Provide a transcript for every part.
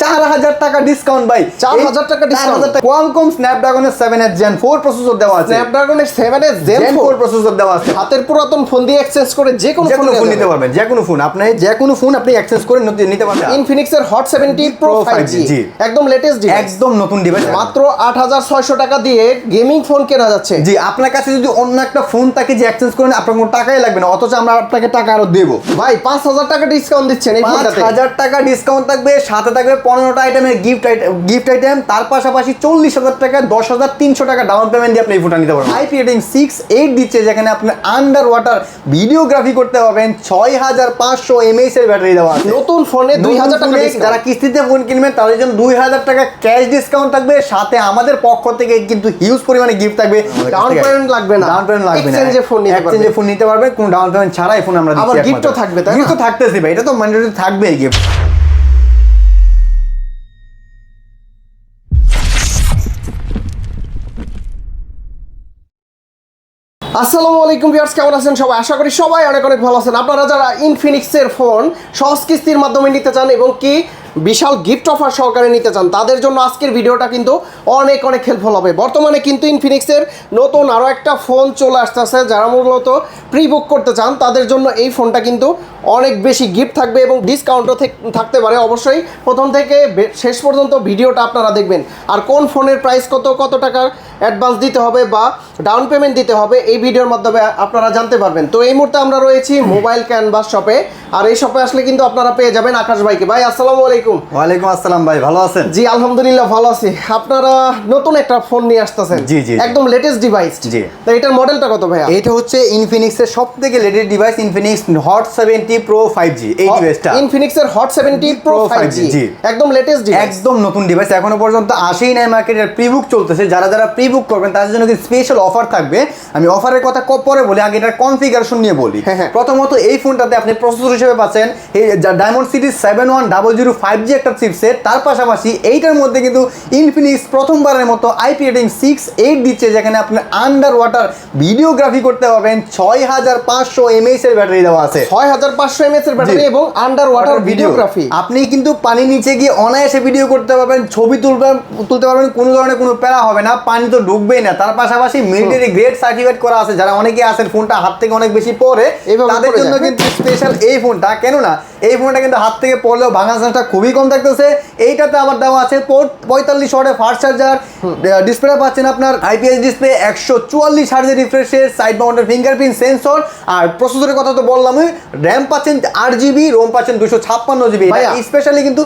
4000 টাকা ডিসকাউন্ট ভাই, 4000 টাকা ডিসকাউন্ট। কোয়ালকম স্ন্যাপড্রাগনের 7s Gen 4 প্রসেসর দেওয়া আছে। স্ন্যাপড্রাগনের 7s Gen 4 প্রসেসর দেওয়া আছে। হাতের পুরাতন ফোন দিয়ে এক্সচেঞ্জ করে যে কোনো ফোন নিতে পারবেন, যে কোনো ফোন আপনি এক্সচেঞ্জ করে নিতে পারবেন। ইনফিনিক্সের হট 70 Pro 5G একদম লেটেস্ট ডিভাইস, একদম নতুন ডিভাইস, মাত্র 8600 টাকা দিয়ে গেমিং ফোন কেনা যাচ্ছে। জি, আপনার কাছে যদি অন্য একটা ফোন থাকে যে এক্সচেঞ্জ করেন, আপনার কোনো টাকাই লাগবে না, অথচ আমরা আপনাকে টাকা আরো দেব। ভাই 5000 টাকা ডিসকাউন্ট দিচ্ছেন এই ফোনটাতে। 5000 টাকা ডিসকাউন্ট থাকবে, সাথে থাকবে 15টা আইটেমের গিফট আইটেম, তার পাশাপাশি 40000 টাকা 10300 টাকা ডাউন পেমেন্ট দিয়ে আপনি এই ফোনটা নিতে পারবেন। আইপি রেটিং 6.8 দিচ্ছে, যেখানে আপনি আন্ডার ওয়াটার ভিডিওগ্রাফি করতে পারবেন। 6500 mAh এর ব্যাটারি দেওয়া আছে। নতুন ফোনে 2000 টাকা ডিসকাউন্ট। যারা কিস্তিতে ফোন কিনবেন তাদের জন্য 2000 টাকা ক্যাশ ডিসকাউন্ট থাকবে, সাথে আমাদের পক্ষ থেকে কিন্তু হিউজ পরিমাণে গিফট থাকবে। ডাউন পেমেন্ট লাগবে না, এক্সচেঞ্জে ফোন নিতে পারবেন, কোনো ডাউন পেমেন্ট ছাড়াই ফোন আমরা দিচ্ছি। আবার গিফটও থাকবে, তাই না? গিফট তো থাকতেছি ভাই, এটা তো ম্যান্ডেটরি থাকবেই গিফট। আসসালামু আলাইকুম ভিউয়ার্স, কেমন আছেন সবাই? আশা করি সবাই অনেক অনেক ভালো আছেন। আপনারা যারা ইনফিনিক্সের ফোন সহজ কিস্তির মাধ্যমে নিতে চান এবং কি বিশাল গিফট অফার সহকারে নিতে চান, তাদের জন্য আজকের ভিডিওটা কিন্তু অনেক অনেক হেল্পফুল হবে। বর্তমানে কিন্তু ইনফিনিক্সের নতুন আরও একটা ফোন চলে আসতেছে, যারা মূলত প্রি বুক করতে চান তাদের জন্য এই ফোনটা কিন্তু অনেক বেশি গিফট থাকবে এবং ডিসকাউন্টও থাকতে পারে। অবশ্যই প্রথম থেকে শেষ পর্যন্ত ভিডিওটা আপনারা দেখবেন। আর কোন ফোনের প্রাইস কত টাকার অ্যাডভান্স দিতে হবে বা ডাউন পেমেন্ট দিতে হবে এই ভিডিওর মাধ্যমে আপনারা জানতে পারবেন। তো এই মুহূর্তে আমরা রয়েছি মোবাইল ক্যানভাস শপে, আর এই শপে আসলে কিন্তু আপনারা পেয়ে যাবেন আকাশ ভাইকে। ভাই আসসালামু আলাইকুম। ওয়ালাইকুম আসসালাম ভাই, ভালো আছেন? জি আলহামদুলিল্লাহ ভালো আছি। আপনারা নতুন একটা ফোন নিয়ে আসতেছেন, জি জি, একদম লেটেস্ট ডিভাইস। জি, তো এটার মডেলটা কত ভাইয়া? এটা হচ্ছে ইনফিনিক্সের সবথেকে latest device, Infinix hot 70 Pro 5G। এই ডিভাইসটা ইনফিনিক্সের হট 70 Pro 5G, জি, একদম লেটেস্ট ডিভাইস, একদম নতুন ডিভাইস, এখনো পর্যন্ত আসেই নাই মার্কেটের, প্রি বুক চলতেছে। যারা প্রি বুক করবেন তাদের জন্য কি স্পেশাল অফার থাকবে। আমি অফারের কথা পরে বলি, আগে এটার কনফিগারেশন নিয়ে বলি। প্রথমত এই ফোনটাতে আপনি প্রসেসর হিসেবে পাচ্ছেন এই ডায়মন্ড সিরিজ 7100 5G একটা চিপসেট। তার পাশাপাশি এইটার মধ্যে কিন্তু ইনফিনিক্স প্রথমবারের মতো আইপি রেটিং 6.8 দিচ্ছে, যেখানে আপনি আন্ডার ওয়াটার ভিডিওগ্রাফি করতে পারবেন। 6500 mAh এর ব্যাটারি দেওয়া আছে। 6500 mAh এর ব্যাটারি এবং আন্ডার ওয়াটার ভিডিওগ্রাফি। আপনি কিন্তু পানির নিচে গিয়ে অনায়াসে ভিডিও করতে পারবেন, ছবি তুলতে পারবেন, কোনো ধরনের কোনো প্যারা হবে না, পানি তো ঢুকবেই না। তার পাশাপাশি মিলিটারি গ্রেড সার্টিফিকেট করা আছে। যারা অনেকে আছেন ফোনটা হাত থেকে অনেক বেশি পড়ে, তাদের জন্য কিন্তু স্পেশাল এই ফোনটা। কেননা এই ফোনটা কিন্তু হাত থেকে পড়লেও ভাঙার চান্সটা খুবই কম থাকতেছে। এইটাতে আবার দেওয়া আছে 45 ওয়াটের ফাস্ট চার্জার, ডিসপ্লে পাচ্ছেন আপনার আইপিএস ডিসপ্লে, 144 হার্জের রিফ্রেশের, সাইড মাউন্টেড ফিঙ্গারপ্রিন্ট সেন্সর, আর প্রসেসরের কথা তো বললামই, র্যাম পাচ্ছেন 8GB, রোম পাচ্ছেন 256GB। স্পেশালি কিন্তু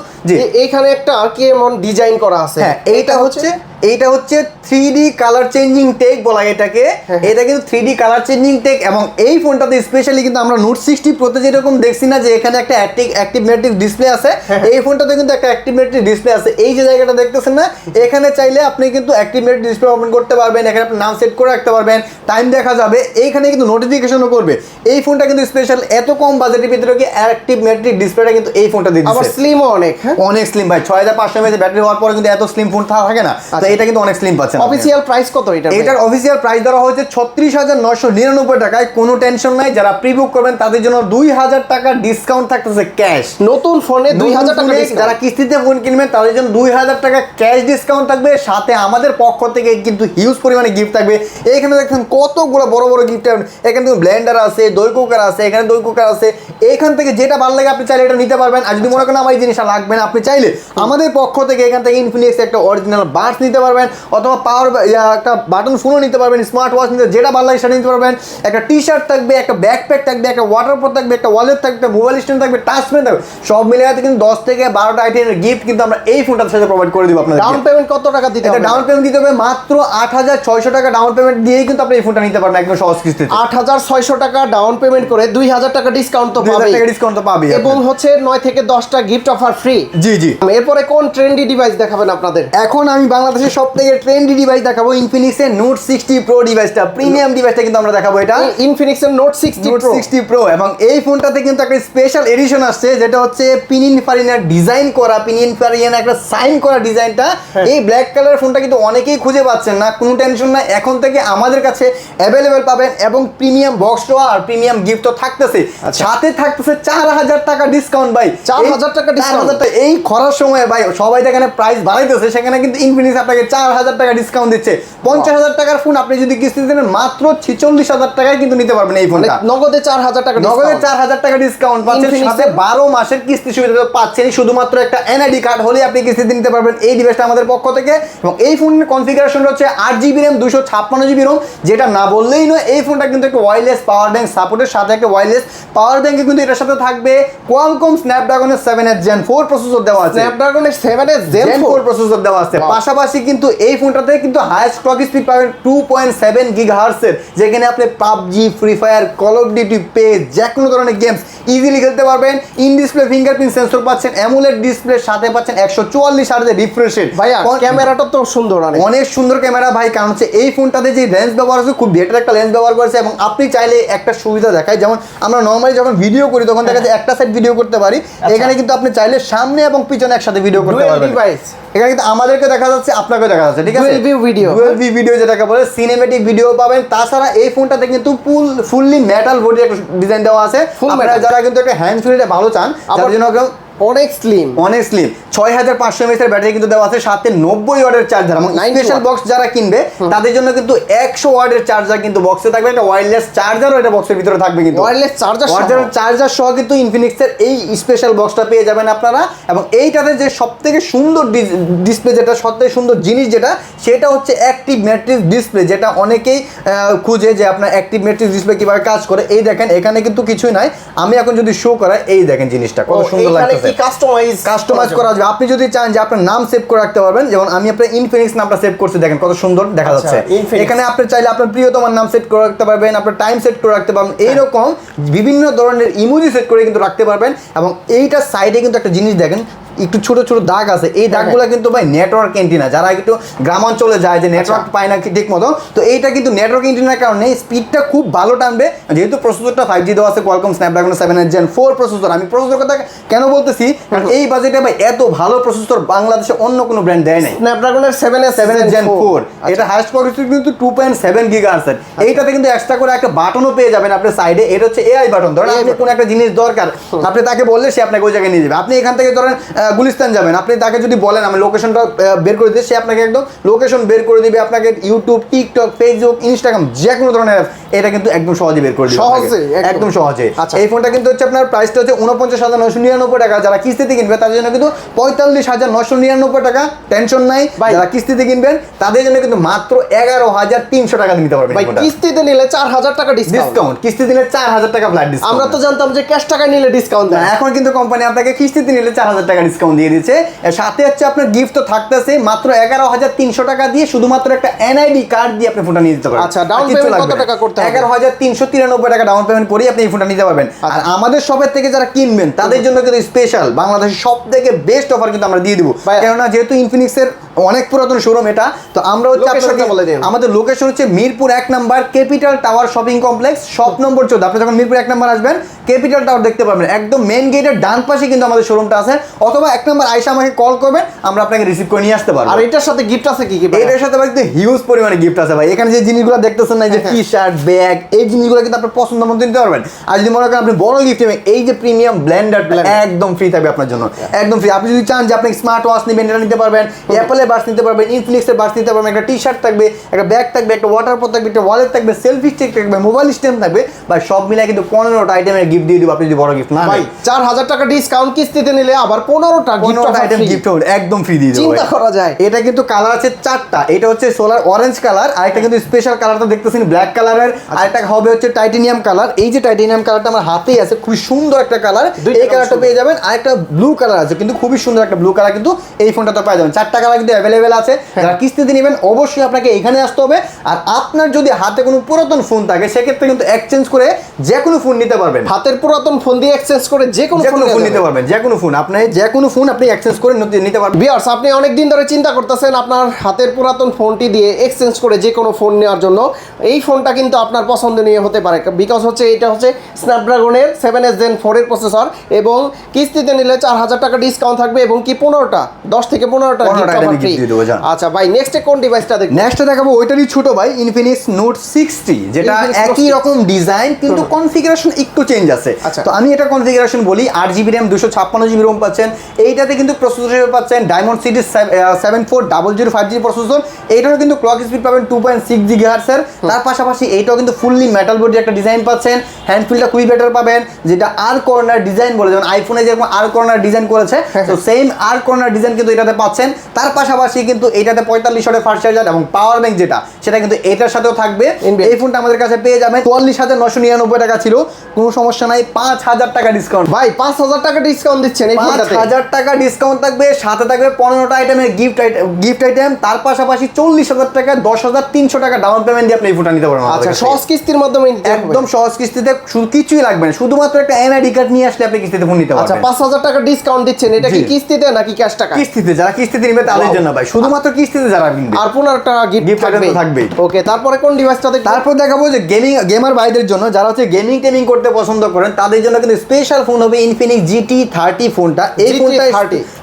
এইখানে একটা কি এমন ডিজাইন করা আছে, হ্যাঁ এইটা হচ্ছে 3D কালার চেঞ্জিং টেক বলা এটাকে। এটা কিন্তু 3D কালার চেঞ্জিং টেক, এবং এই ফোনটাতে স্পেশালি কিন্তু আমরা নোট 60 প্রোতে যেরকম দেখছি না যে এখানে একটা অ্যাক্টিভ ম্যাট্রিক ডিসপ্লে আছে, এই ফোনটাতে কিন্তু একটা অ্যাক্টিভ ম্যাট্রিক ডিসপ্লে আছে। এই যে জায়গাটা দেখতেছেন না, এখানে চাইলে আপনি কিন্তু অ্যাক্টিভ ম্যাট্রিক ডিসপ্লে ওপেন করতে পারবেন, এখানে আপনি নাম সেট করে রাখতে পারবেন, টাইম দেখা যাবে, এইখানে কিন্তু নোটিফিকেশনও করবে। এই ফোনটা কিন্তু স্পেশাল, এত কম বাজেটের ভিতরে কি অ্যাক্টিভ ম্যাট্রিক ডিসপ্লেটা কিন্তু এই ফোনটা দিয়ে দিচ্ছে। আবার স্লিমও অনেক স্লিম ভাই, 6500 mAh ব্যাটারি হওয়ার পরে কিন্তু এত স্লিম ফোন থাকে না, তো এটা কিন্তু অনেক স্লিম পাচ্ছেন। অফিশিয়াল প্রাইস কত এটা? এটার অফিশিয়াল প্রাইস ধরা হয়েছে 36999 টাকায়। কোনো টেনশন নাই, যারা প্রি বুক করবেন তাদের জন্য 2000 টাকা ডিসকাউন্ট থাকতেছে ক্যাশ। নতুন ফোনে 2000 টাকা ডিসকাউন্ট। যারা কিস্তিতে ফোন কিনবেন তাদের জন্য 2000 টাকা ক্যাশ ডিসকাউন্ট থাকবে, সাথে আমাদের পক্ষ থেকে কিন্তু হিউজ পরিমাণে গিফট থাকবে। এখানে দেখেন কতগুলো বড় বড় গিফট। এখানে কিন্তু ব্লেন্ডার আছে, দই কুকার আছে, এখানে দই কুকার আছে। এখান থেকে যেটা ভালো লাগে আপনি চাইলে এটা নিতে পারবেন। আর যদি মনে করেন আমার এই জিনিসটা লাগবে না, আপনি চাইলে আমাদের পক্ষ থেকে এখান থেকে ইনফিনিক্স একটা অরিজিনাল বাডস নিতে পারবেন, অথবা পাওয়ার একটা বাটন ফোনও নিতে পারবেন, স্মার্ট ওয়াচ নিতে, যেটা ভালো লাগে সেটা নিতে পারবেন। একটা টি শার্ট থাকবে, একটা ব্যাকপ্যাক থাকবে, একটা ওয়াটার প্রুফ থাকবে, একটা ওয়ালেট থাকবে, একটা মোবাইল স্ট্যান্ড থাকবে, টাচ পেন থাকবে, সব মিলে কিন্তু 10 থেকে 12টা আইটেমের গিফট কিন্তু আমরা এই ফোনটার সাথে প্রোভাইড করে দিব আপনাদের। ডাউন পেমেন্ট কত টাকা দিতে হবে? ডাউন পেমেন্ট দিতে হবে মাত্র 8600 টাকা ডাউন পেমেন্ট দিয়েই কিন্তু আপনি এই ফোনটা নিতে পারবেন একদম সহজ কিস্তিতে। 8600 টাকা ডাউন পেমেন্ট করে 2000 টাকা ডিসকাউন্ট তো পাবেন, 2000 টাকা ডিসকাউন্ট তো পাবেন, এবং হচ্ছে 9 থেকে 10টা গিফট অফার ফ্রি। জি জি। এরপরে কোন ট্রেন্ডি ডিভাইস দেখাবেন আপনাদের? এখন আমি বাংলাদেশে যে সবথেকে ট্রেন্ডি ডিভাইস দেখাবো ইনফিনিক্স এর নোট 60 প্রো ডিভাইসটা, প্রিমিয়াম ডিভাইসটা কিন্তু আমরা দেখাবো। এটা ইনফিনিক্স এর নোট 60 প্রো এবং এই ফোনটাতে কিন্তু একটা স্পেশাল এডিশন আসছে, যেটা হচ্ছে পিনিনফারিনের ডিজাইন করা, পিনিনফারিনের একটা সাইন করা ডিজাইনটা। এই ব্ল্যাক কালার ফোনটা কিন্তু অনেকেই খুঁজে পাচ্ছেন না, কোনো টেনশন না, এখন থেকে আমাদের কাছে অ্যাভেলেবেল পাবেন এবং প্রিমিয়াম বক্সও আর প্রিমিয়াম গিফটও থাকতেছে। সাথে থাকতেছে 4000 টাকা ডিসকাউন্ট ভাই, 4000 টাকা ডিসকাউন্ট। এই খরার সময় ভাই সবাই যেখানে প্রাইস বাড়াইতেছে, সেখানে কিন্তু ইনফিনিক্স আপনাকে 4000 টাকা ডিসকাউন্ট দিচ্ছে। 50000 টাকার ফোন আপনি যদি কিস্তিতে দেন মাত্র 46000 টাকায় কিন্তু নিতে পারবেন এই ফোনটা। নগদে 4000 টাকা, নগদে 4000 টাকা ডিসকাউন্ট পাচ্ছেন, সাথে 12 মাসের কিস্তি সুবিধা পাচ্ছেন। শুধুমাত্র একটা এনআইডি কার্ড হলে আপনি কিস্তিতে নিতে পারবেন এই ডিভাইসটা আমাদের পক্ষ থেকে। এবং এই ফোনের কনফিগারেশন হচ্ছে 8GB RAM 256GB ROM, যেটা না বললেই নয়। এই ফোনটা কিন্তু একটা ওয়্যারলেস পাওয়ার ব্যাংক সাপোর্টের সাথে একটা ওয়্যারলেস পাওয়ার ব্যাংকে কিন্তু এটার সাথে থাকবে কোয়ালকম স্ন্যাপড্রাগনের 7H Gen 4 প্রসেসর দেওয়া আছে। স্ন্যাপড্রাগনের 7H Gen 4 প্রসেসর দেওয়া আছে। পাশাপাশি কিন্তু এই ফোনটাতে কিন্তু হাইয়েস্ট ক্লক স্পিড পাবেন 2.7 GHz এর, যেখানে আপনি PUBG, free fire, call of duty, page, যে কোনো ধরনের গেমস ইজিলি খেলতে পারবেন। ইন ডিসপ্লে ফিঙ্গারপ্রিন্ট সেন্সর পাচ্ছেন, অ্যামোলেড ডিসপ্লে সাথে পাচ্ছেন 144 Hz এর রিফ্রেশ রেট। ভাইয়া ক্যামেরাটা তো সুন্দর, অনেক সুন্দর ক্যামেরা ভাই, কারণ হচ্ছে এই ফোনটাতে যে লেন্স ব্যবহার আছে খুব বেটার একটা লেন্স ব্যবহার করেছে। এবং আপনি চাইলে একটা সুবিধা দেখায়, যেমন আমরা নর্মালি যখন ভিডিও করি তখন দেখা যায় একটা সাইড ভিডিও করতে পারি, এখানে কিন্তু আপনি চাইলে সামনে এবং পিছনে একসাথে ভিডিও করতে পারবেন। এখানে কিন্তু আমাদেরকে দেখা যাচ্ছে, আপনাকে দেখা যাচ্ছে, ঠিক আছে, ডুয়াল ভিউ ভিডিও যেটাকে বলে, সিনেমেটিক ভিডিও পাবেন। তাছাড়া এই ফোনটাতে কিন্তু ফুললি মেটাল বডি একটা ডিজাইন দেওয়া আছে। আপনারা যারা কিন্তু একটা হ্যান্ড ফ্রিটা ভালো চান, তার জন্য অনেক স্লিম 6500 mAh এর ব্যাটারি কিন্তু দেওয়া আছে, সাথে 90 ওয়াটের চার্জার। এবং স্পেশাল বক্স যারা কিনবে তাদের জন্য কিন্তু 100 ওয়াটের চার্জার কিন্তু বক্সে থাকবে, একটা ওয়্যারলেস চার্জারও এটা বক্সের ভিতরে থাকবে, কিন্তু ওয়্যারলেস চার্জার সহ কিন্তু ইনফিনিক্সের এই স্পেশাল বক্সটা পেয়ে যাবেন আপনারা। এবং এইটাতে যে সবথেকে সুন্দর ডিসপ্লে, যেটা সবথেকে সুন্দর জিনিস যেটা, সেটা হচ্ছে অ্যাক্টিভ ম্যাট্রিক্স ডিসপ্লে, যেটা অনেকেই খুঁজে যে আপনার অ্যাক্টিভ ম্যাট্রিক্স ডিসপ্লে কিভাবে কাজ করে। এই দেখেন, এখানে কিন্তু কিছুই নাই, আমি এখন যদি শো করাই, এই দেখেন জিনিসটা কত সুন্দর লাগছে। কাস্টমাইজ করা যাবে। আপনি যদি চান যে আপনার নাম সেভ করে রাখতে পারবেন, যেমন আমি আপনার ইনফিনিক্স নামটা সেভ করছি, দেখেন কত সুন্দর দেখা যাচ্ছে। এখানে আপনি চাইলে আপনার প্রিয়তমার নাম সেট করে রাখতে পারবেন, আপনার টাইম সেট করে রাখতে পারবেন, এইরকম বিভিন্ন ধরনের ইমোজি সেট করে কিন্তু রাখতে পারবেন। এবং এইটার সাইডে কিন্তু একটা জিনিস দেখেন, একটু ছোট ছোট দাগ আছে, এই দাগগুলো কিন্তু ভাই নেটওয়ার্ক এন্টিনা, যারা একটু গ্রামাঞ্চলে যায় যে নেটওয়ার্ক পায় না ঠিক মতো, তো এইটা কিন্তু নেটওয়ার্ক এন্টিনার কারণে স্পিডটা খুব ভালো টানবে। যেহেতু প্রসেসরটা 5G দেওয়া আছে, Qualcomm Snapdragon 7H Gen 4 processor. আমি প্রসেসর কথা কেন বলতেছি, কারণ এই বাজেটে ভাই এত ভালো প্রসেসর বাংলাদেশে অন্য কোনো ব্র্যান্ড দেয় নাই। স্ন্যাপড্রাগনের 7H Gen 4 এটা হাইয়েস্ট ক্লক স্পিড কিন্তু 2.7 GHz এর। এইটাতে কিন্তু এক্সট্রা করে একটা বাটনও পেয়ে যাবেন আপনার সাইডে, এটা হচ্ছে এআই বাটন। ধরেন আপনি কোনো একটা জিনিস দরকার, আপনি তাকে বললে সে আপনাকে ওই জায়গায় নিয়ে যাবে। আপনি এখান থেকে ধরেন গুলিস্তান যাবেন, আপনি তাকে যদি বলেন আমি লোকেশনটা বের করে দিই, সে আপনাকে একদম লোকেশন বের করে দিবে। আপনাকে ইউটিউব, টিকটক, ফেসবুক, ইনস্টাগ্রাম, যে কোনো ধরনের এটা কিন্তু একদম সহজে বের করে দিবে, একদম সহজে। এই ফোনটা কিন্তু হচ্ছে আপনার প্রাইসটা হচ্ছে 49,999 টাকা। যারা কিস্তিতে কিনবে তাদের জন্য কিন্তু 45,999 টাকা, টেনশন নাই। যারা কিস্তিতে কিনবেন তাদের জন্য কিন্তু মাত্র 11,300 টাকা নিতে পারবেন। কিস্তিতে নিলে 4000 টাকা ডিসকাউন্ট, কিস্তিতে নিলে 4000 টাকা ফ্ল্যাট ডিসকাউন্ট। আমরা তো জানতাম যে ক্যাশ টাকা নিলে ডিসকাউন্ট দেয়, এখন কিন্তু কোম্পানি আপনাকে কিস্তিতে নিলে 4000 টাকা ডিসকাউন্ট দিয়ে দিচ্ছে। সাথে হচ্ছে আপনার গিফট তো থাকতেছে, মাত্র 11,300 টাকা দিয়ে শুধুমাত্র একটা এনআইডি কার্ড দিয়ে আপনি ফোনটা নিয়ে যেতে পারবেন। আচ্ছা, ডাউন পেমেন্ট কত টাকা করতে হবে? 11,393 টাকা ডাউন পেমেন্ট করে আপনি এই ফোনটা নিতে পারবেন। আর আমাদের শপের থেকে যারা কিনবেন তাদের জন্য কিন্তু স্পেশাল বাংলাদেশের সবথেকে বেস্ট অফার কিন্তু আমরা দিয়ে দিব। কেননা যেহেতু ইনফিনিক্সের অনেক পুরাতন শোরুম এটা, তো আমরা হচ্ছে আমাদের লোকেশন হচ্ছে Mirpur 1 number capital tower shopping complex, shop number 14। আপনি যখন মিরপুর 1 নম্বর আসবেন, ক্যাপিটাল টাওয়ার দেখতে পাবেন, একদম মেইন গেটের ডান পাশে কিন্তু আমাদের শোরুমটা আছে। অথবা 1 নম্বর আইসা আমাকে কল করবেন, আমরা আপনাকে রিসিভ করে নিয়ে আসতে পারবো। আর এটার সাথে গিফট আছে কি কি? এটার সাথে ভাই হিউজ পরিমাণে গিফট আছে ভাই। এখানে যে জিনিসগুলো দেখতেছেন না, যে টি শার্ট, ব্যাগ, এই জিনিসগুলো কিন্তু আপনার পছন্দ মতো নিতে পারবেন। আর যদি মনে করেন আপনি বড় গিফট নেবেন, এই যে প্রিমিয়াম ব্লেন্ডার একদম ফ্রি থাকবে আপনার জন্য, একদম ফ্রি। আপনি যদি চান যে আপনি স্মার্ট ওয়াচ নেবেন, এটা নিতে পারবেন, অ্যাপলের বাস নিতে পারবেন, ইনফিনিক্সের বাস নিতে পারবেন, একটা টি শার্ট থাকবে, একটা ব্যাগ থাকবে, একটা ওয়াটার পট থাকবে, একটা ওয়ালেট থাকবে, সেলফি স্টিক থাকবে, মোবাইল স্ট্যান্ড থাকবে, ভাই সব মিলে কিন্তু 15টা আইটেমের গিফট দিয়ে দিব আপনি যদি বড় গিফট না নেন। ভাই 4000 টাকা ডিসকাউন্ট কিস্তিতে নিলে আবার 15টা আইটেম গিফট একদম ফ্রি দিয়ে দেব। চিন্তা করা যায়। এটা কিন্তু কালার আছে 4টা। এটা হচ্ছে সোলার অরেঞ্জ কালার, আরেকটা কিন্তু স্পেশাল কালারটা দেখতেছেন ব্ল্যাক কালারের, আরেকটা হবে হচ্ছে টাইটেনিয়াম কালার। এই যে টাইটেনিয়াম কালারটা আমার হাতেই আছে, খুব সুন্দর একটা কালার, এই কালারটা পেয়ে যাবেন। আরেকটা ব্লু কালার আছে, কিন্তু খুবই সুন্দর একটা ব্লু কালার, কিন্তু এই ফোনটাতে পেয়ে যাবেন। 4টা কালার কিন্তু অ্যাভেলেবেল আছে। যারা কিস্তিতে নেবেন অবশ্যই আপনাকে এখানে আসতে হবে। আর আপনার যদি হাতে কোনো পুরাতন ফোন থাকে, সেক্ষেত্রে কিন্তু এক্সচেঞ্জ করে যে কোনো ফোন নিতে পারবেন। হাতের পুরাতন ফোন দিয়ে এক্সচেঞ্জ করে যে কোনো ফোন নিতে পারবেন, যে কোনো ফোন আপনি যে কোনো ফোন আপনি এক্সচেঞ্জ করে নিতে পারবেন। ভিউয়ার্স, আপনি অনেক দিন ধরে চিন্তা করতেছেন আপনার হাতের পুরাতন ফোনটি দিয়ে এক্সচেঞ্জ করে যে কোনো ফোন নেওয়ার জন্য। এই ফোনটা কিন্তু আপনার পছন্দনীয় হতে পারে, বিকজ হচ্ছে এটা হচ্ছে স্ন্যাপড্রাগনের 7S Gen 4 এর প্রসেসর, এবং কিস্তিতে নিলে 4000 টাকা ডিসকাউন্ট থাকবে, এবং কি 15টা 10 থেকে 15টা 15টা item gift দিয়ে দেবো, জান। আচ্ছা ভাই, নেক্সটে কোন ডিভাইসটা দেখব? নেক্সটে দেখাবো ওইটারই ছোট ভাই, ইনফিনিক্স নোট 60, যেটা Infinix Note একই 60 রকম ডিজাইন কিন্তু কনফিগারেশন একটু চেঞ্জ আছে। আচ্ছা। তো আমি এটা কনফিগারেশন বলি, 8GB RAM 256GB ROM পাচ্ছেন। এইটাতে কিন্তু প্রসেসর হিসেবে পাচ্ছেন ডায়মন্ড সিটি 74005G প্রসেসর। এইটারও কিন্তু ক্লক স্পিড পাবেন 2.6 GHz এর। তার পাশাপাশি এইটাও কিন্তু ফুললি মেটাল বডি একটা ডিজাইন পাচ্ছেন। হ্যান্ডফিলটা খুবই বেটার পাবেন, যেটা আর কর্নার ডিজাইন বলে, যেমন আইফোনে যেরকম আর কর্নার ডিজাইন করেছে, তো সেম আর কর্নার ডিজাইন কিন্তু এটাতে পাচ্ছেন। তার পাশাপাশি কিন্তু এটাতে 45 ওয়াটের ফাস্ট চার্জার এবং পাওয়ার ব্যাংক যেটা, সেটা কিন্তু এটার সাথেও থাকবে। এই ফোনটা আমাদের কাছে পেয়ে যাবেন 44,999 টাকা ছিল, কোনো সমস্যা নাই, 5000 টাকা ডিসকাউন্ট। ভাই 5000 টাকা ডিসকাউন্ট দিচ্ছেন এই ফোনটাতে? 5000 টাকা ডিসকাউন্ট থাকবে, সাথে থাকবে 15টা আইটেমের গিফট আইটেম। তার পাশাপাশি 40,000 টাকা 10,300 টাকা ডাউন পেমেন্ট দিয়ে আপনি এই ফোনটা নিতে পারবেন। আচ্ছা, সহজ কিস্তির মাধ্যমে নিতে হবে? একদম সহজ কিস্তিতে, কিছুই লাগবে না, শুধুমাত্র একটা এনআইডি কার্ড নিয়ে আসলে আপনি কিস্তিতে ফোন নিতে আচ্ছা, পারবেন। 5000 টাকা ডিসকাউন্ট দিচ্ছেন, এটা কি জি। কিস্তিতে নাকি ক্যাশ টাকা? কিস্তিতে, যারা কিস্তিতে নিবে তাদের জন্য ভাই, শুধুমাত্র কিস্তিতে যারা কিনবে। আর 15টা গিফট Gift item তো থাকবেই। ওকে, তারপরে কোন ডিভাইসটা দেখব? তারপর দেখাবো যে গেমার ভাইদের জন্য, যারা হচ্ছে গেমিং করতে পছন্দ করেন, তাদের জন্য কিন্তু স্পেশাল ফোন হবে ইনফিনিক্স GT30 ফোনটা। এই ফোনটা,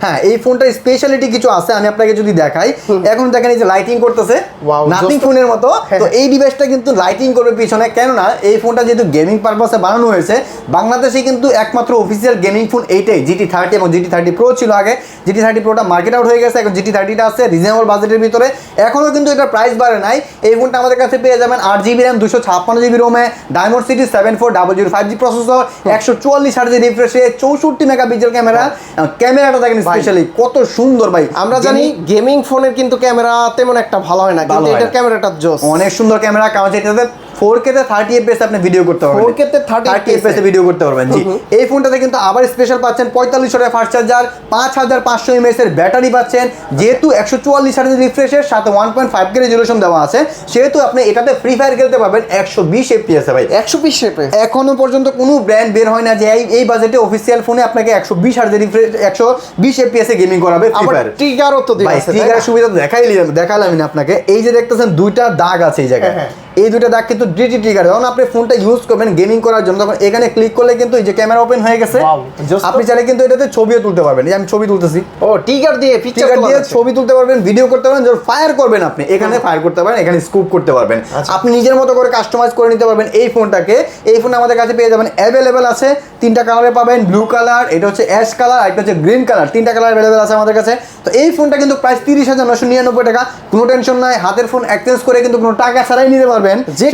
হ্যাঁ, এই ফোনটার স্পেশালিটি কিছু আছে, আমি আপনাকে যদি দেখাই। এখন দেখেন এই যে লাইটিং করতেছে, Wow, নাথিং just- ফোনের মতো। হ্যাঁ, তো এই ডিভাইসটা কিন্তু লাইটিং করবে পিছনে, কেননা এই ফোনটা যেহেতু গেমিং পারপাসে বানানো হয়েছে, বাংলাদেশে কিন্তু একমাত্র অফিসিয়াল গেমিং ফোন এইটাই, GT30 এবং GT30 Pro ছিল আগে। GT30 Proটা মার্কেট আউট হয়ে গেছে, এখন GT30টা আছে রিজনেবল বাজেটের ভিতরে। এখনও কিন্তু এটা প্রাইস বাড়ে নাই। এই ফোনটা আমাদের কাছে পেয়ে যাবেন 8GB RAM 256GB ROM এ, diamond city 74005G processor, 144 Hz রিফ্রেশে, 64 মেগাপিক্সেল ক্যামেরাটা দেখেন স্পেশালি কত সুন্দর ভাই। আমরা জানি গেমিং ফোনের কিন্তু ক্যামেরা তেমন একটা ভালো হয় না, কিন্তু এটার ক্যামেরাটা জোস, অনেক সুন্দর ক্যামেরা, কারণ এটাতে 4K তে 30 FPS আপনি ভিডিও করতে পারবেন। 4K তে 30 FPS ভিডিও করতে পারবেন। জি, এই ফোনটাতে কিন্তু আবার স্পেশাল পাচ্ছেন 45 ওয়াটের ফাস্ট চার্জার, 5500 mAh এর ব্যাটারি পাচ্ছেন। যেহেতু 144 Hz রিফ্রেশের সাথে 1.5K রেজোলিউশন দেওয়া আছে, সেহেতু আপনি এটাতে ফ্রি ফায়ার খেলতে পারবেন 120 FPS ভাই। 120 FPS? এখনো পর্যন্ত কোনো ব্র্যান্ড বের হয় না যে এই বাজেটে অফিসিয়াল ফোনে আপনাকে 120 Hz রিফ্রেশ 120 FPS এ গেমিং করাবে ফ্রি ফায়ার। ট্রিগারও তো ভাই দিয়েছে, ট্রিগারের সুবিধা তো দেখাইলাম না আপনাকে। এই যে দেখতেছেন দুইটা দাগ আছে এই জায়গায়, এই দুইটা দাগ কিন্তু ডিটি ট্রিগার। যখন আপনি ফোনটা ইউজ করবেন গেমিং করার জন্য, তখন এখানে ক্লিক করলে কিন্তু এই যে ক্যামেরা ওপেন হয়ে গেছে। আপনি চাইলে কিন্তু এটাতে ছবিও তুলতে পারবেন। এই আমি ছবি তুলতেছি, ও ট্রিগার দিয়ে পিকচার দিয়ে ছবি তুলতে পারবেন, ভিডিও করতে পারবেন। যখন ফায়ার করবেন আপনি এখানে ফায়ার করতে পারবেন, এখানে স্কুপ করতে পারবেন। আপনি নিজের মতো করে কাস্টমাইজ করে নিতে পারবেন এই ফোনটাকে। এই ফোন আমাদের কাছে পেয়ে যাবেন, অ্যাভেলেবেল আছে 3টা কালারে পাবেন, ব্লু কালার, এটা হচ্ছে অ্যাশ কালার, আর এটা হচ্ছে গ্রিন কালার। 3টা কালার অ্যাভেলেবেল আছে আমাদের কাছে। তো এই ফোনটা কিন্তু প্রাইস 30,999 টাকা। কোনো টেনশন নাই, হাতের ফোন এক্সচেঞ্জ করে কিন্তু কোনো টাকা ছাড়াই নিতে পারবেন। যে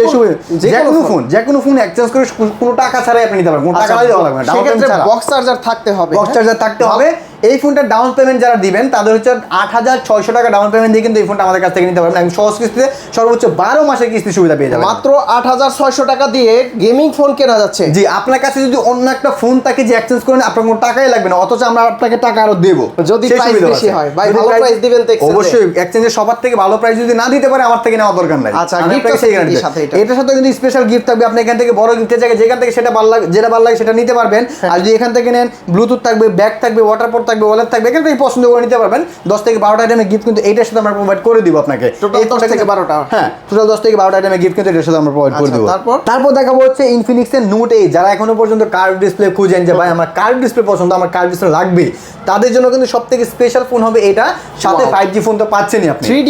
কোনো ফোন এক্সচেঞ্জ করে কোনো টাকা ছাড়াই আপনি নিতে পারবেন, কোনো টাকা দেওয়া লাগবে না। ডাউন পেমেন্ট ছাড়া বক্স চার্জার থাকতে হবে, বক্স চার্জার থাকতে হবে। এই ফোনটা ডাউন পেমেন্ট যারা দিবেন তাদের হচ্ছে 8600 টাকা ডাউন পেমেন্ট দিয়ে কিন্তু এই ফোনটা আমাদের কাছ থেকে নিতে পারবেন। এবং সহজ কিস্তিতে সর্বোচ্চ 12 মাসের কিস্তি সুবিধা পেয়ে যাবেন। মাত্র 8600 টাকা দিয়ে গেমিং ফোন কেনা যাচ্ছে। জি, আপনার কাছে যদি অন্য একটা ফোন থাকে যে এক্সচেঞ্জ করেন, আপনার কোনো টাকাই লাগবে না, অথচ আমরা আপনাকে টাকা আরো দেবো যদি প্রাইস বেশি হয়। ভাই ভালো প্রাইস দিবেন তো এক্সচেঞ্জে? অবশ্যই, এক্সচেঞ্জের সবার থেকে ভালো প্রাইস যদি না দিতে পারে, আমার থেকে নেওয়া দরকার নাই। আচ্ছা, আমি গিফট আপনাকে সেই গ্যারান্টি সাথে এটার সাথে কিন্তু স্পেশাল গিফট থাকবে। আপনি এখান থেকে বড় গিফটের জায়গায় যেখান থেকে সেটা ভালো লাগে, যেটা ভালো লাগে সেটা নিতে পারবেন। আর যদি এখান থেকে নেন, ব্লুটুথ থাকবে, ব্যাগ থাকবে, ওয়াটারপ্রুফ থাকবে, ওয়ালেট থাকবে, এখান থেকে পছন্দ করে নিতে পারবেন। 10 থেকে 12টা আইটেমের গিফট কিন্তু এইটার সাথে আমরা প্রোভাইড করে দিব আপনাকে। টোটাল 10 থেকে 12টা? হ্যাঁ, টোটাল 10 থেকে 12টা আইটেমের গিফট কিন্তু এটার সাথে আমরা প্রোভাইড করে দিব। তারপর দেখাবো হচ্ছে ইনফিনিক্সের নোট 8। যারা এখনো পর্যন্ত কার্ভ ডিসপ্লে খুঁজেন যে ভাই আমার কার্ভ ডিসপ্লে পছন্দ, আমার কার্ভ ডিসপ্লে লাগবে, তাদের জন্য কিন্তু সবথেকে স্পেশাল ফোন হবে এটা। সাথে 5G ফোন তো পাচ্ছেনই আপনি, 3D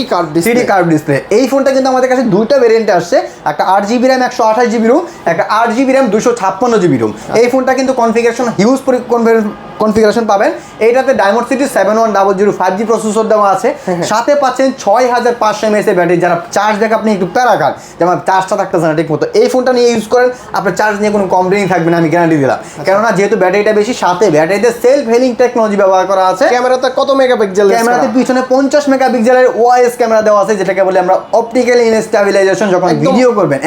কার্ভ ডিসপ্লে। এই ফোনটা কিন্তু আমাদের কাছে দুইটা ভেরিয়েন্টে আসছে, একটা 8GB RAM 128GB ROM, একটা 8GB RAM 256GB ROM। এই ফোনটা কিন্তু কনফিগারেশন হিউজ কনফিগারেশন পাবেন। এইটাতে ডায়মন্ড সিটি 71005G প্রসেসর দেওয়া আছে, সাথে পাচ্ছেন 6500 mAh এর ব্যাটারি। যারা চার্জ দেখে আপনি একটু প্যারা খান, যেমন চার্জটা থাকতেছে না ঠিক মতো, এই ফোনটা নিয়ে ইউজ করেন, আপনার চার্জ নিয়ে কোনো কমপ্লেইন থাকবে না, আমি গ্যারান্টি দিলাম। কেননা যেহেতু ব্যাটারিটা বেশি, সাথে ব্যাটারিতে সেলফ হেলিং টেকনোলজি ব্যবহার করা আছে। ক্যামেরাতে কত মেগাপিক্সেল? ক্যামেরাতে পিছনে 50 মেগাপিক্সেলের ওআইএস ক্যামেরা দেওয়া আছে, যেটাকে বলি আমরা অপটিক্যাল ইনস্টেবিলাইজেশন। যখন ভিডিও করবেন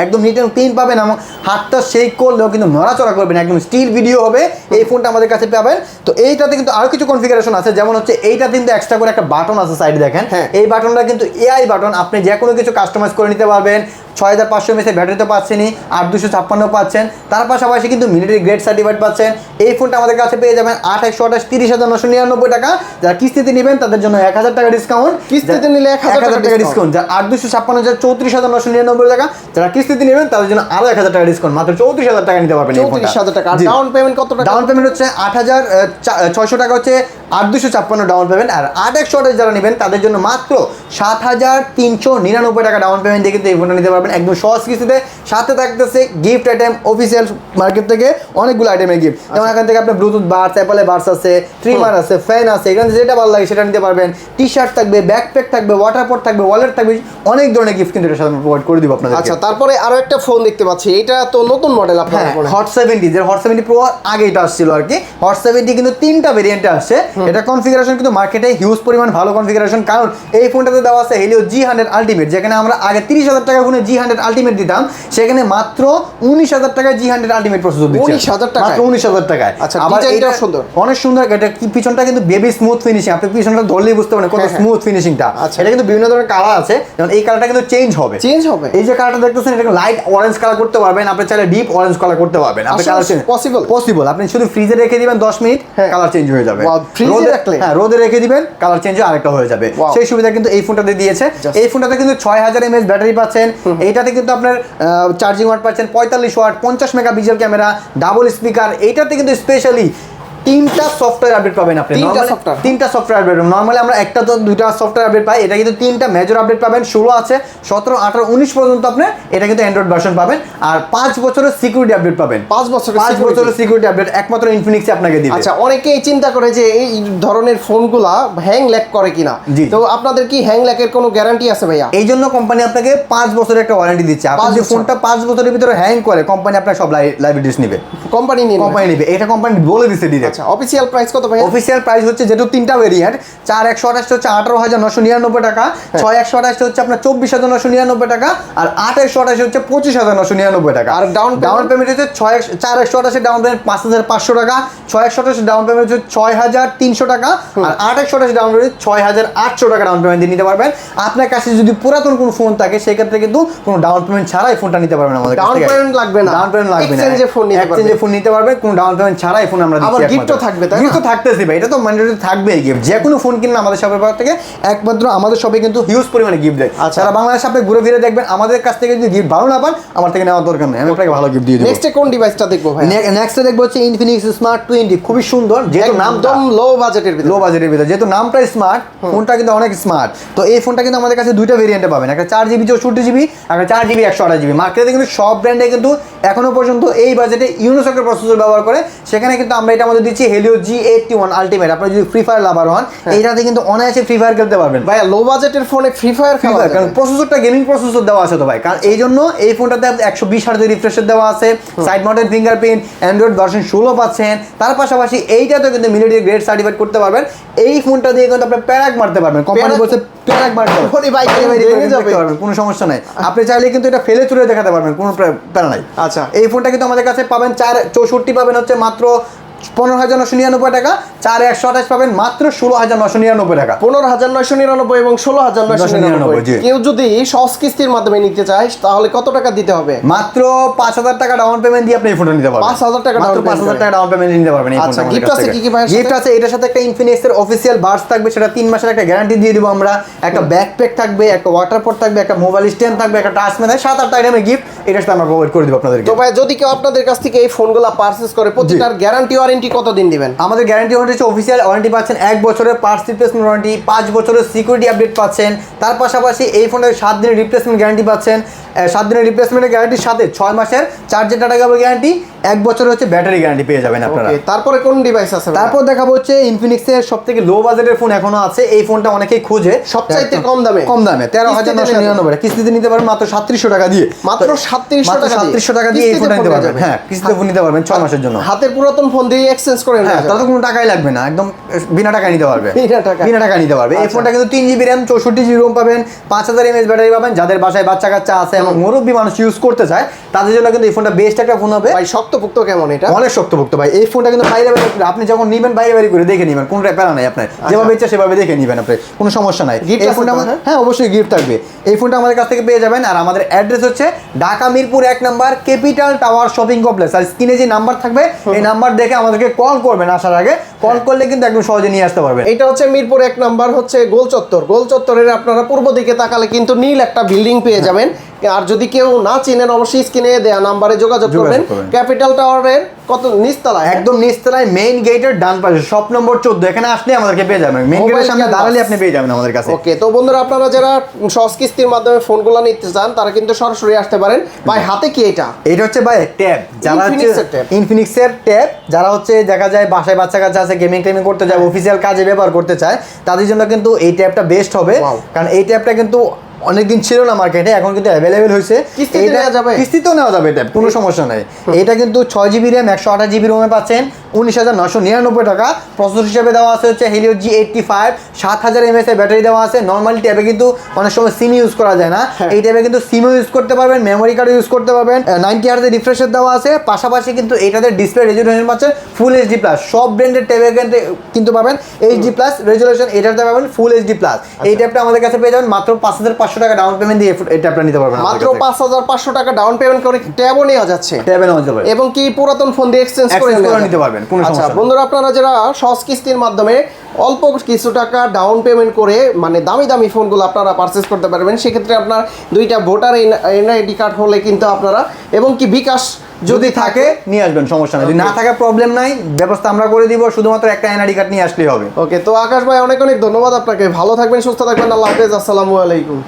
একদম নিট এন্ড ক্লিন পাবেন, এবং হাতটা শেক করলেও কিন্তু নড়াচড়া করবেন, একদম স্টিল ভিডিও হবে। এই ফোনটা আমাদের কাছে পাবেন। তো এইটাতে কিন্তু আরো কিছু কনফিগারেশন আছে, যেমন হচ্ছে এইটাতে কিন্তু এক্সট্রা করে একটা বাটন আছে সাইডে দেখেন। এই বাটনটা কিন্তু এআই বাটন, আপনি যে কোনো কিছু কাস্টমাইজ করে নিতে পারবেন। 6500 mAh ব্যাটারি তো পাচ্ছেনই, 8256 পাচ্ছেন, তার পাশাপাশি কিন্তু মিলিটারি গ্রেড সার্টিফাইড পাচ্ছেন। এই ফোনটা আমাদের কাছে পেয়ে যাবেন 8128 30,999 টাকা। যারা কিস্তিতে নেবেন তাদের জন্য 1000 টাকা ডিসকাউন্ট, কিস্তিতে নিলে 1000 টাকা ডিসকাউন্ট। যারা 8256 34,999 টাকা, যারা কিস্তিতে নেবেন তাদের জন্য আরো 1000 টাকা ডিসকাউন্ট, মাত্র 34,000 টাকা নিতে পারবেন। 34,000 টাকা। আর ডাউন পেমেন্ট কত টাকা? ডাউন পেমেন্ট হচ্ছে 8600 টাকা হচ্ছে 8256 ডাউন পেমেন্ট। আর 8128 যারা নেবেন তাদের জন্য মাত্র 7399 টাকা ডাউন পেমেন্ট দিয়ে কিন্তু এই ফোনটা নিতে পারবেন একদম সহজ কিস্তিতে। সাথে থাকতেছে গিফট আইটেম, অফিসিয়াল মার্কেট থেকে অনেকগুলো আইটেমের গিফট, যেমন এখান থেকে আপনার ব্লুটুথ বাডস, অ্যাপলের বাডস আছে, ট্রিমার আছে, ফ্যান আছে, এখানে যেটা ভালো লাগে সেটা নিতে পারবেন। টি শার্ট থাকবে, ব্যাকপ্যাক থাকবে, ওয়াটার পট থাকবে, ওয়ালেট থাকবে, অনেক ধরনের গিফট কিন্তু এটার সাথে প্রোভাইড করে দিব আপনাদের। আচ্ছা, তারপরে আরো একটা ফোন দেখতে পাচ্ছি, এটা তো নতুন মডেল আপনার। হট 70, যে হট 70 প্রো আগে এটা আসছিল আর কি। হট 70 কিন্তু 3টা ভেরিয়েন্টে আসছে। এটা কনফিগারেশন কিন্তু মার্কেটে হিউজ পরিমাণ ভালো কনফিগারেশন, কারণ এই ফোনটাতে দেওয়া আছে Helio G100 আলটিমেট, যেখানে আমরা আগে 30,000 টাকা ফোনে G100 আলটিমেট দিতাম, সেখানে মাত্র 19,000 টাকায় G100 আলটিমেট প্রসেসর দিচ্ছে। 19,000 টাকা, মাত্র 19,000 টাকায়। আচ্ছা, আবার ডিজাইনটা সুন্দর, অনেক সুন্দর। এটা পিছনটা কিন্তু বেবি স্মুথ ফিনিশিং, আপনি পিছনটা ধরলেই বুঝতে পারেন কত স্মুথ ফিনিশিংটা। এটা কিন্তু বিভিন্ন ধরনের কালার আছে, যেমন এই কালারটা কিন্তু চেঞ্জ হবে। এই যে কালারটা দেখতেছেন, এটা লাইট অরেঞ্জ কালার করতে পারবেন, আপনি চাইলে ডিপ অরেঞ্জ কালার করতে পারবেন। আপনি কালার চেঞ্জ পসিবল, আপনি শুধু ফ্রিজে রেখে দিবেন 10 মিনিট, কালার চেঞ্জ হয়ে যাবে। ফ্রিজে রাখলে, হ্যাঁ, রোদে রেখে দিবেন, কালার চেঞ্জ আরেকটা হয়ে যাবে। সেই সুবিধা কিন্তু এই ফোনটাতে দিয়েছে। এই ফোনটাতে কিন্তু 6000 mAh ব্যাটারি পাচ্ছেন। এইটাতে কিন্তু আপনার চার্জিং ওয়াট পাচ্ছেন 45 watt, 50 megapixel camera, double speaker. এইটাতে কিন্তু স্পেশালি 3টা সফটওয়্যার আপডেট পাবেন আপনি। 3টা সফটওয়্যার আপডেট। নরমালি আমরা একটা তো 2টা সফটওয়্যার আপডেট পাই, এটা কিন্তু 3টা মেজর আপডেট পাবেন। 16 আছে, 17, 18, 19 পর্যন্ত আপনি এটা কিন্তু অ্যান্ড্রয়েড ভার্সন পাবেন। আর 5 বছরের সিকিউরিটি আপডেট পাবেন। 5 বছরের সিকিউরিটি আপডেট একমাত্র ইনফিনিক্সে আপনাকে দিবে। আচ্ছা, অনেকেই চিন্তা করে যে এই ধরনের ফোনগুলা হ্যাং ল্যাগ করে কিনা, তো আপনাদের কি হ্যাং ল্যাগের কোনো গ্যারান্টি আছে ভাইয়া? এই জন্য কোম্পানি আপনাকে 5 বছরের একটা ওয়ারেন্টি দিচ্ছে। আপনি যে ফোনটা 5 বছরের ভিতরে হ্যাং করে, কোম্পানি আপনার সব লাইবিলিটিস নেবে। কোম্পানি নিবে, এটা কোম্পানি বলে দিচ্ছে ডিরেক্ট। আচ্ছা, অফিশিয়াল প্রাইস কত ভাই? অফিশিয়াল প্রাইস হচ্ছে, যেহেতু 3টা ভেরিয়েন্ট, 4128 হচ্ছে 18,999 টাকা, 6128 হচ্ছে আপনার 24,999 টাকা, আর 2828 হচ্ছে 25,999 টাকা। আর ডাউন পেমেন্ট হচ্ছে 4128 ডাউন পেমেন্ট 5,500 টাকা, 6128 ডাউন পেমেন্ট হচ্ছে 6,300 টাকা, আর 2828 ডাউন পেমেন্ট 6,800 টাকা ডাউন পেমেন্ট দিয়ে নিতে পারবেন। আপনার কাছে যদি পুরাতন কোনো ফোন থাকে, সেক্ষেত্রে কিন্তু কোনো ডাউন পেমেন্ট ছাড়াই ফোনটা নিতে পারবেন আমাদের কাছ থেকে। ডাউন পেমেন্ট লাগবে না, এক্সচেঞ্জে ফোন নিতে পারবেন, কোনো ডাউন পেমেন্ট ছাড়াই ফোন আমরা দিচ্ছি। আবার গিফটও থাকবে, তাই না? গিফট তো থাকতেছে ভাই, এটা তো ম্যান্ডেটরি থাকবেই গিফট। যে কোনো ফোন কিনলে আমাদের শপের পর থেকে একমাত্র আমাদের শপে কিন্তু হিউজ পরিমাণে গিফট দেয়। সারা বাংলাদেশ আপনি ঘুরে ফিরে দেখবেন, আমাদের কাছ থেকে যদি গিফট ভালো না পান, আমার থেকে নেওয়ার দরকার নেই, আমি আপনাকে ভালো গিফট দিয়ে দেব। নেক্সটে কোন ডিভাইসটা দেখবো ভাই? নেক্সটে দেখবো হচ্ছে Infinix Smart 20, খুবই সুন্দর। যেহেতু নামটা লো বাজেটের ভিতরে, যেহেতু নামটা স্মার্ট, ফোনটা কিন্তু অনেক স্মার্ট। তো এই ফোনটা কিন্তু আমাদের কাছে 2টা ভেরিয়েন্টে পাবেন, একটা 4GB 64GB, একটা 4GB 128GB। মার্কেটে কিন্তু সব ব্র্যান্ডে কিন্তু এখনো পর্যন্ত এই বাজেটে ইউনোসকের প্রসেসর ব্যবহার করে, সেখানে কিন্তু আমরা এটা আমাদের দিচ্ছি Helio G81 আলটিমেট। আপনারা যদি ফ্রি ফায়ার লাভার হন, এইটাতে কিন্তু অনায়াসে ফ্রি ফায়ার খেলতে পারবেন। ভাই লো বাজেটের ফোনে ফ্রি ফায়ার খেলা যায়, কারণ প্রসেসরটা গেমিং প্রসেসর দেওয়া আছে তো ভাই। কারণ এই জন্য এই ফোনটাতে 120 Hz রিফ্রেশ দেওয়া আছে, side mounted fingerprint, Android version 16 পাচ্ছেন। তার পাশাপাশি এইটাতে কিন্তু মিলিটারি গ্রেড সার্টিফাইড করতে পারবেন। এই ফোনটা দিয়ে কিন্তু আপনি প্যারাক মারতে পারবেন। কোম্পানি বলছে প্যারাক মারতে পারবেন, কোনো সমস্যা নাই। আপনি চাইলে কিন্তু এটা ফেলে চুরে দেখাতে পারবেন, কোনো প্যারা নাই। আচ্ছা, এই ফোনটা কিন্তু আমাদের কাছে পাবেন 464 পাবেন হচ্ছে মাত্র 15,999 টাকা, 4128 পাবেন মাত্র 16,999 টাকা। 15,999 এবং 16,999। কেউ যদি সহজ কিস্তির মাধ্যমে নিতে চায়, তাহলে কত টাকা দিতে হবে? মাত্র 5,000 টাকা ডাউন পেমেন্ট দিয়ে আপনি এই ফোনটা নিতে পারবেন। 5,000 টাকা ডাউন পেমেন্ট নিতে পারবেন এই ফোনটা। আচ্ছা, গিফট আছে কি ভাই? গিফট আছে, এটার সাথে একটা Infinix এর অফিশিয়াল বাডস থাকবে, সেটা 3 মাসের একটা গ্যারান্টি দিয়ে দিব আমরা। একটা ব্যাকপ্যাক থাকবে, একটা ওয়াটার পট থাকবে, একটা মোবাইল স্ট্যান্ড থাকবে, একটা টাচ ম্যান, 7-8 আইটেমের গিফট এটার সাথে আমরা প্রোভাইড করে দিব আপনাদেরকে। তো ভাই, যদি কেউ আপনাদের কাছ থেকে এই ফোনগুলো পারচেজ করে, প্রতিটার গ্যারান্টি ওয়ারেন্টি কতদিন দিবেন? আমাদের গ্যারান্টি হচ্ছে অফিসিয়াল ওয়ারেন্টি পাচ্ছেন 1 বছরের পার্টস রিপ্লেসমেন্ট ওয়ারেন্টি, 5 বছরের সিকিউরিটি আপডেট পাচ্ছেন। তার পাশাপাশি এই ফোনের 7 দিনের রিপ্লেসমেন্ট গ্যারান্টি পাচ্ছেন। 7 দিনের রিপ্লেসমেন্টের গ্যারান্টির সাথে 6 মাসের চার্জের ডাটা কেবল গ্যারান্টি, 1 বছর হচ্ছে ব্যাটারি গ্যারান্টি পেয়ে যাবেন আপনারা। তারপরে কোন ডিভাইস আছে? তারপর দেখাবো হচ্ছে ইনফিনিক্সের সবথেকে লো বাজেটের ফোন এখনো আছে। এই ফোনটা অনেকেই খোঁজে সবচাইতে কম দামে 13,999 কিস্তিতে নিতে পারবেন মাত্র 3700 টাকা দিয়ে। মাত্র 3700 টাকা দিয়ে এই ফোনটা নিতে পারবেন। হ্যাঁ, কিস্তিতে ফোন নিতে পারবেন 6 মাসের জন্য। হাতের পুরাতন ফোন দিয়ে এক্সচেঞ্জ করে নেওয়া যায়, তাতে কোনো টাকাই লাগবে না, একদম বিনা টাকায় নিতে পারবে। বিনা টাকা নিতে পারবে। এই ফোনটা কিন্তু 3GB RAM 64GB ROM পাবেন, 5000 mAh ব্যাটারি পাবেন। যাদের বাসায় বাচ্চা কাচ্চা আছে এবং মুরব্বী মানুষ ইউজ করতে চায়, তাদের জন্য কিন্তু এই ফোনটা বেস্ট একটা ফোন হবে। ভাই, শক্ত শক্তপোক্ত কেমন এটা? অনেক শক্তপোক্ত ভাই। এই ফোনটা কিন্তু বাইরে আপনি যখন নিবেন বাইরে করে দেখে নেবেন, কোনটা প্যারা নাই আপনার, যেভাবে ইচ্ছা সেভাবে দেখে নেবেন আপনি, কোনো সমস্যা নাই। এই ফোনটা হ্যাঁ অবশ্যই গিফট থাকবে। এই ফোনটা আমাদের কাছ থেকে পেয়ে যাবেন। আর আমাদের অ্যাড্রেস হচ্ছে Dhaka Mirpur 1 number capital tower shopping complex. আর স্ক্রিনে যে নাম্বার থাকবে এই নাম্বার দেখে আমাদেরকে কল করবেন, আসার আগে কল করলে কিন্তু একদম সহজে নিয়ে আসতে পারবেন। এটা হচ্ছে মিরপুর 1 নম্বর হচ্ছে গোল চত্বর। গোল চত্বরের আপনারা পূর্ব দিকে তাকালে কিন্তু নীল একটা বিল্ডিং পেয়ে যাবেন। আর যদি কেউ না চিনেন অবশ্যই স্ক্রিনে দেয়া নাম্বারে যোগাযোগ করবেন। ক্যাপিটাল টাওয়ারের কত নিচতলায়, একদম নিচতলায় মেইন গেটের ডান পাশে শপ নম্বর 14, এখানে আসলে আমাদেরকে পেয়ে যাবেন। মেইন গেটের সামনে দাঁড়ালে আপনি পেয়ে যাবেন আমাদের কাছে। ওকে, তো বন্ধুরা আপনারা যারা সহজ কিস্তির মাধ্যমে ফোনগুলো নিতে চান তারা কিন্তু সরাসরি আসতে পারেন। ভাই হাতে কি এটা? এটা হচ্ছে ভাই ট্যাব, যারা হচ্ছে ইনফিনিক্সের ট্যাব, যারা হচ্ছে দেখা যায় বাসায় বাচ্চা কাচ্চা আছে, গেমিং টেমিং করতে যায়, অফিসিয়াল কাজে ব্যবহার করতে চায়, তাদের জন্য কিন্তু এই ট্যাবটা বেস্ট হবে। কারণ এই ট্যাবটা কিন্তু অনেকদিন ছিল না মার্কেটে, এখন কিন্তু অ্যাভেলেবেল হয়েছে। কিস্তিতেও নেওয়া যাবে ট্যাব, কোনো সমস্যা নাই। এটা কিন্তু 6GB র্যাম 128GB রোমে পাচ্ছেন 19,999 টাকা। প্রসেসর হিসেবে দেওয়া আছে হচ্ছে Helio G85, 7000 mAh এর ব্যাটারি দেওয়া আছে। নর্মালি ট্যাবে কিন্তু অনেক সময় সিম ইউজ করা যায় না, এই ট্যাবে কিন্তু সিমও ইউজ করতে পারবেন, মেমোরি কার্ডও ইউজ করতে পারবেন। 90 Hz রিফ্রেশের দেওয়া আছে। পাশাপাশি কিন্তু এটাতে ডিসপ্লে রেজুলেশন পাচ্ছেন ফুল এইচডি প্লাস। সব ব্র্যান্ডের ট্যাবে কিন্তু পাবেন এইচডি প্লাস রেজুলেশন, এটাতে পাবেন ফুল এইচডি প্লাস। এই ট্যাবটা আমাদের কাছে পেয়ে যাবেন মাত্র 5500 টাকা ডাউন পেমেন্ট দিয়ে এই ট্যাবটা নিতে পারবেন। মাত্র 5500 টাকা ডাউন পেমেন্ট করে ট্যাবও নেওয়া যাচ্ছে। ট্যাবে নেওয়া যাবে এবং কি পুরাতন ফোন দিয়ে এক্সচেঞ্জ করে নিতে পারবেন, কোনো সমস্যা নেই। বন্ধুরা আপনারা যারা সহজ কিস্তির মাধ্যমে অল্প কিছু টাকা ডাউন পেমেন্ট করে মানে দামি দামি ফোনগুলো আপনারা পারচেজ করতে পারবেন, সেক্ষেত্রে আপনার 2টা ভোটার এনআইডি কার্ড হলে কিন্তু আপনারা, এবং কি বিকাশ যদি থাকে নিয়ে আসবেন, সমস্যা নেই। যদি না থাকে প্রবলেম নাই, ব্যবস্থা আমরা করে দিব, শুধুমাত্র একটা এনআইডি কার্ড নিয়ে আসলেই হবে। ওকে, তো আকাশ ভাই অনেক অনেক ধন্যবাদ আপনাকে। ভালো থাকবেন, সুস্থ থাকবেন। আল্লাহ হাফেজ, আসসালামু আলাইকুম।